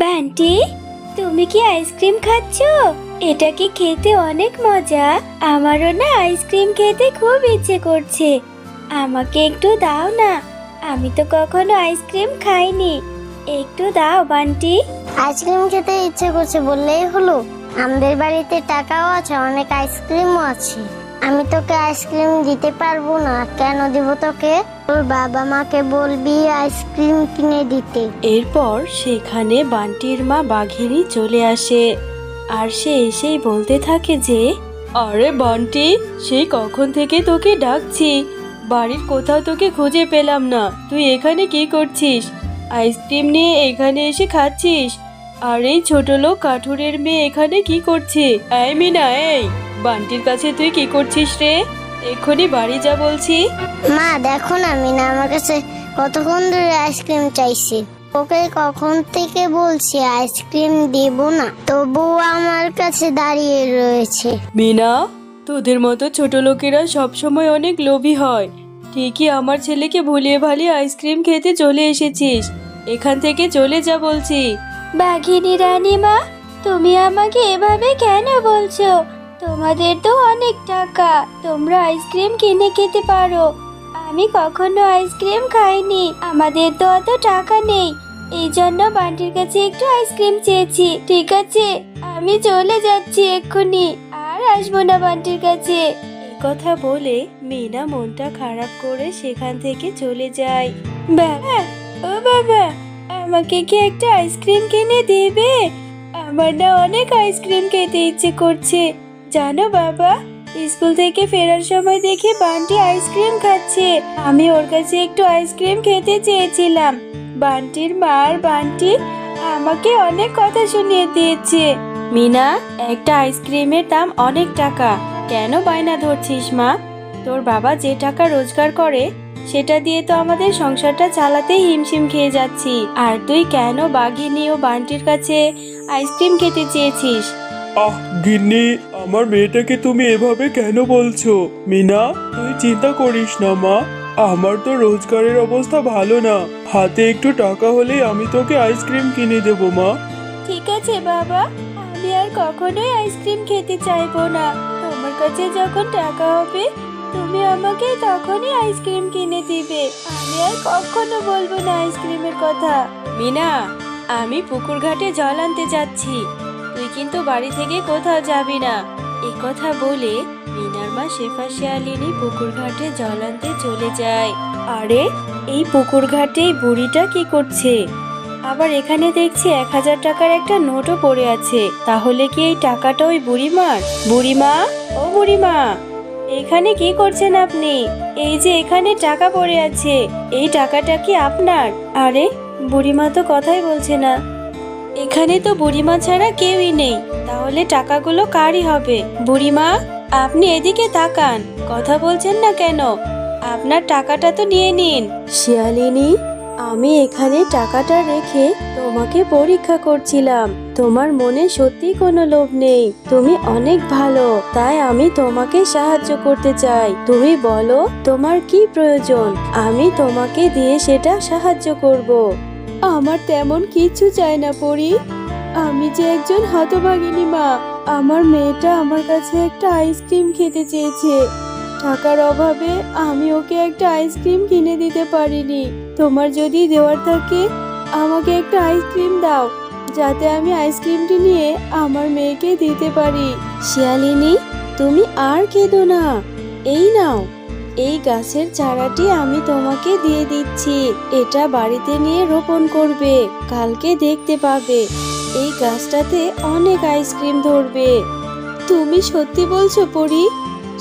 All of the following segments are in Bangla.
বান্টি, তুমি কি আইসক্রিম খাচ্ছ? এটা কি খেতে অনেক মজা? আমারও না আইসক্রিম খেতে খুব ইচ্ছে করছে। আমাকে একটু দাও না, আমি তো কখনো আইসক্রিম খাইনি। একটু দাও বান্টি। আইসক্রিম খেতে ইচ্ছে করছে বললেই হলো? আমাদের বাড়িতে টাকাও আছে, অনেক আইসক্রিমও আছে। আমি তোকে আইসক্রিম দিতে পারবো না। কেন দিব তোকে? তোর বাবা মাকে বলবি আইসক্রিম কিনে দিতে। এরপর সেখানে বান্টির মা বাঘিনী চলে আসে, আর সে এসেই বলতে থাকে যে, আরে বান্টি, সেই কখন থেকে তোকে ডাকছি, বাড়ির কোথাও তোকে খুঁজে পেলাম না। তুই এখানে কি করছিস? আইসক্রিম নিয়ে এখানে এসে খাচ্ছিস? আর এই ছোট লোক কাঠুরের মেয়ে এখানে কি করছে? এই মিনা, এই বান্টির কাছে তুই কি করছিস রে? এক্ষুনি বাড়ি যা বলছি। মা দেখো না, মিনা আমার কাছে কতক্ষণ ধরে আইসক্রিম চাইছে। ওকে কখন থেকে বলছি আইসক্রিম দিব না, তবুও আমার কাছে দাঁড়িয়ে রয়েছে। মিনা, তোদের মতো ছোট লোকেরা সবসময় অনেক লোভী হয়। ঠিকই আমার ছেলেকে ভুলিয়ে ভালিয়ে আইসক্রিম খেতে চলে এসেছিস। এখান থেকে চলে যা বলছি। বাঘিনী রানীমা, তুমি আমাকে এভাবে কেন বলছো? তোমাদের তো অনেক টাকা, তোমরা আইসক্রিম কিনে খেতে পারো। আমি কখনো আইসক্রিম খাইনি, আমাদের তো অত টাকা নেই। এই জন্য বান্টির কাছে একটু আইসক্রিম চেয়েছি। ঠিক আছে, আমি চলে যাচ্ছি এক্ষুনি, আর আসবো না বান্টির কাছে। এই কথা বলে মিনা মনটা খারাপ করে সেখান থেকে চলে যায়। বাবা, ও বাবা, আমাকে কি একটা আইসক্রিম কিনে দেবে? আমার না অনেক আইসক্রিম খেতে ইচ্ছে করছে। জানো বাবা, স্কুল থেকে ফেরার সময় দেখি বান্টি আইসক্রিম খাচ্ছে। আমি ওর কাছে একটু আইসক্রিম খেতে চেয়েছিলাম। বান্টির মা আর বান্টি আমাকে অনেক কথা শুনিয়ে দিয়েছে। মিনা, একটা আইসক্রিমের দাম অনেক টাকা, কেন বায়না ধরছিস মা? তোর বাবা যে টাকা রোজগার করে সেটা দিয়ে তো আমাদের সংসারটা চালাতেই হিমশিম খেয়ে যাচ্ছি। আর তুই কেন বাঘিনী ও বান্টির কাছে আইসক্রিম খেতে চেয়েছিস? গিন্নি, আমার মেয়েটাকে তুমি এভাবে কেন বলছো? মিনা, তুই চিন্তা করিস না মা, আমার তো রোজগারের অবস্থা ভালো না। হাতে একটু টাকা হলেই আমি তোকে আইসক্রিম কিনে দেবো মা। ঠিক আছে বাবা, আমি আর কখনোই আইসক্রিম খেতে চাইবো না। তোমার কাছে যখন টাকা হবে তুমি আমাকে তখনই আইসক্রিম কিনে দিবে। আমি আর কখনো বলবো না আইসক্রিমের কথা। মিনা, আমি পুকুর ঘাটে জল আনতে যাচ্ছি, তুই কিন্তু বাড়ি থেকে কোথাও যাবি না। এ কথা বলে মিনার মা শেফা শিয়ালিনী পুকুর ঘাটে জল আনতে চলে যায়। আরে, এই পুকুর ঘাটে এই বুড়িটা কি করছে? আবার এখানে দেখছি 1000 টাকার একটা নোটও পড়ে আছে। তাহলে কি এই টাকাটা ওই বুড়িমার? বুড়িমা, ও বুড়িমা, এখানে কি করছেন আপনি? এই যে এখানে টাকা পড়ে আছে, এই টাকাটা কি আপনার? আরে, বুড়িমা তো কথাই বলছে না। এখানে তো বুড়িমা ছাড়া কেউই নেই, তাহলে টাকাগুলো কারই হবে? বুড়িমা, আপনি এদিকে তাকান, কথা বলছেন না কেন? আপনার টাকাটা তো নিয়ে নিন। শিয়ালিনী, আমি এখানে টাকাটা রেখে তোমাকে পরীক্ষা করছিলাম। তোমার মনে সত্যি কোনো লোভ নেই, তুমি অনেক ভালো, তাই আমি তোমাকে সাহায্য করতে চাই। তুমি বলো তোমার কি প্রয়োজন, আমি তোমাকে দিয়ে সেটা সাহায্য করব। আমার তেমন কিছু চাই না পরি, আমি যে একজন হতভাগিনী মা। আমার মেয়েটা আমার কাছে একটা আইসক্রিম খেতে চেয়েছে, টাকার অভাবে আমি ওকে একটা আইসক্রিম কিনে দিতে পারিনি। তোমার যদি দেওয়ার থাকে আমাকে একটা আইসক্রিম দাও, যাতে আমি আইসক্রিমটি নিয়ে আমার মেয়েকে দিতে পারি। শিয়ালিনী, তুমি আর কেঁদো না, এই নাও, এই গাছের চারাটি আমি তোমাকে দিয়ে দিচ্ছি। এটা বাড়িতে নিয়ে রোপণ করবে, কালকে দেখতে পাবে এই গাছটাতে অনেক আইসক্রিম ধরবে। তুমি সত্যি বলছো পরি?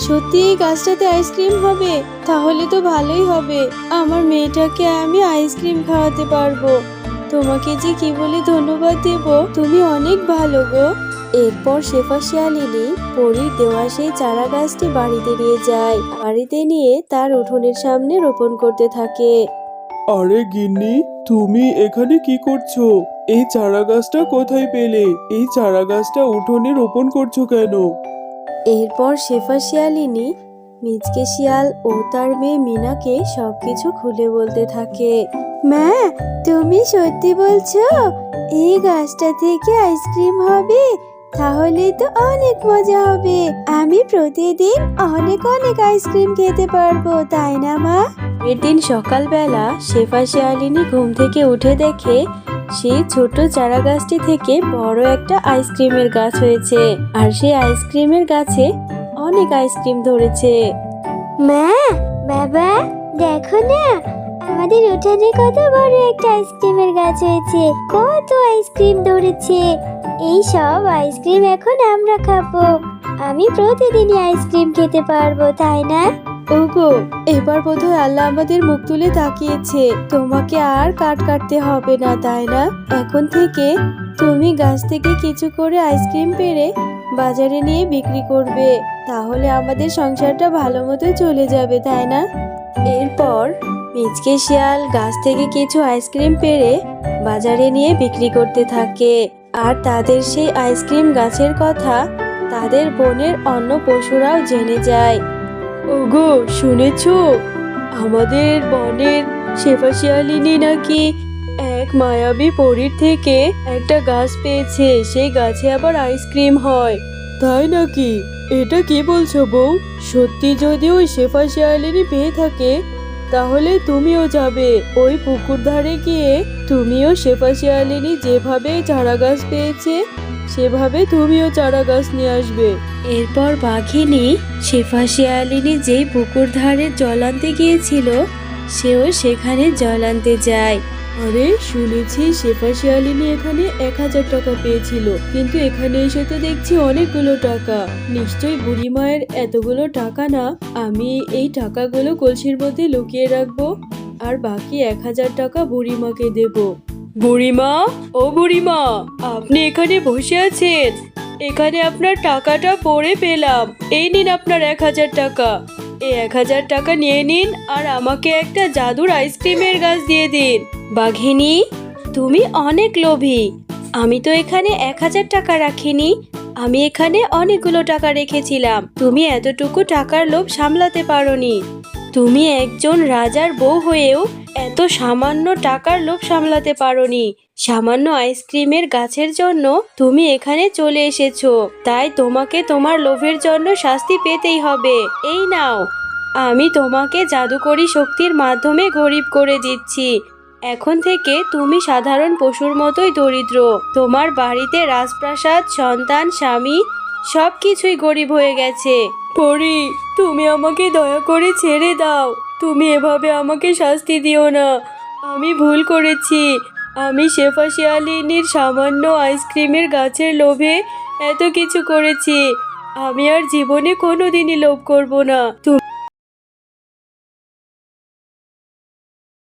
সত্যি এই গাছটাতে আইসক্রিম হবে? তাহলে তো ভালোই হবে, আমার মেয়েটাকে আমি আইসক্রিম খাওয়াতে পারবো। তোমাকে যে কি বলে ধন্যবাদ দেব, তুমি অনেক ভালো গো। এরপর শেফা শিয়ালিনী পরীর দেওয়া সেই চারা গাছটি বাড়িতে নিয়ে যায়। বাড়িতে নিয়ে তার উঠোনের সামনে রোপণ করতে থাকে। আরে গিন্নি, তুমি এখানে কি করছো? এই চারা গাছটা কোথায় পেলে? এই চারা গাছটা উঠোনে রোপণ করছো কেন? এরপর শেফা শিয়ালিনী মিচকে শিয়াল ও তার মেয়ে মিনাকে সবকিছু খুলে বলতে থাকে। মা, তুমি সত্যি বলছো এই গাছটা থেকে আইসক্রিম হবে? তাহলে তো অনেক মজা হবে। আমি প্রতিদিন অনেক অনেক আইসক্রিম খেতে পারবো, তাই না মা? পরের দিন সকালবেলা শেফা শিয়ালিনী ঘুম থেকে উঠে দেখে সেই ছোট চারা গাছটি থেকে বড় একটা আইসক্রিমের গাছ হয়েছে, আর সেই আইসক্রিমের গাছে অনেক আইসক্রিম ধরেছে। মা, বাবা, দেখো না আমাদের উঠানে কত বড় একটা আইসক্রিমের গাছ হয়েছে, কত আইসক্রিম ধরেছে। এই সব আইসক্রিম এখন আমরা খাবো। আমি প্রতিদিনই আইসক্রিম খেতে পারবো, তাই না? ওগো, এবার বোধহয় আল্লাহ আমাদের মুখ তুলে তাকিয়েছে। তোমাকে আর কাটতে হবে না, তাই না? এখন থেকে তুমি গাছ থেকে কিছু করে আইসক্রিম পেড়ে বাজারে নিয়ে বিক্রি করবে, তাহলে আমাদের সংসারটা ভালো মতো চলে যাবে, তাই না? এরপর মিচকে শিয়াল গাছ থেকে কিছু আইসক্রিম পেড়ে বাজারে নিয়ে বিক্রি করতে থাকে, আর তাদের সেই আইসক্রিম গাছের কথা তাদের বনের অন্য পশুরাও জেনে যায়। ওগো, শুনেছো? আমাদের বনের শেফা শিয়ালিনী নাকি এক মায়াবী পরীর থেকে একটা গাছ পেয়েছে, সেই গাছে আবার আইসক্রিম হয়। তাই নাকি? এটা কি বলছো বউ? সত্যি যদি ওই শেফা শিয়ালিনী পেয়ে থাকে, তাহলে তুমিও যাবে ওই পুকুর ধারে গিয়ে, তুমিও শেফা শিয়ালিনী যেভাবে চারা গাছ পেয়েছে সেভাবে তুমিও চারা গাছ নিয়ে আসবে। এরপর বাঘিনী শেফা শিয়ালিনী যেই পুকুর ধারে জল আনতে গিয়েছিল, সেও সেখানে জল আনতে যায়। আরে, শুনেছি শেফা শিয়ালিনী এখানে 1000 টাকা পেয়েছিল, কিন্তু এখানে এসে তো দেখছি অনেকগুলো টাকা। নিশ্চয়ই বুড়ি মায়ের এতগুলো টাকা না। আমি এই টাকাগুলো কলসির মধ্যে লুকিয়ে রাখবো, আর বাকি 1000 টাকা বুড়িমাকে দেব। বুড়িমা, ও বুড়িমা, আপনি এখানে বসে আছেন? এখানে আপনার টাকাটা পড়ে পেলাম। এই নিন আপনার 1000 টাকা। এই 1000 টাকা নিয়ে নিন, আর আমাকে একটা জাদুর আইসক্রিমের গাছ দিয়ে দিন। বাঘিনী, তুমি অনেক লোভী। আমি তো এখানে 1000 টাকা রাখিনি, আমি এখানে অনেকগুলো টাকা রেখেছিলাম। তুমি এতটুকু টাকার লোভ সামলাতে পারোনি। তুমি একজন রাজার বউ হয়েও এত সামান্য টাকার লোভ সামলাতে পারোনি। সামান্য আইসক্রিমের গাছের জন্য তুমি এখানে চলে এসেছো, তাই তোমাকে তোমার লোভের জন্য শাস্তি পেতেই হবে। এই নাও, আমি তোমাকে জাদুকরী শক্তির মাধ্যমে গরিব করে দিচ্ছি। এখন থেকে তুমি সাধারণ পশুর মতোই দরিদ্র। তোমার বাড়িতে রাজপ্রাসাদ, সন্তান, স্বামী সবকিছুই গরিব হয়ে গেছে। পরি, তুমি আমাকে দয়া করে ছেড়ে দাও। তুমি এভাবে আমাকে শাস্তি দিও না। আমি ভুল করেছি। আমি শেফা শিয়ালিনীর সামান্য আইসক্রিমের গাছের লোভে এত কিছু করেছি। আমি আর জীবনে কোনোদিনই লোভ করব না।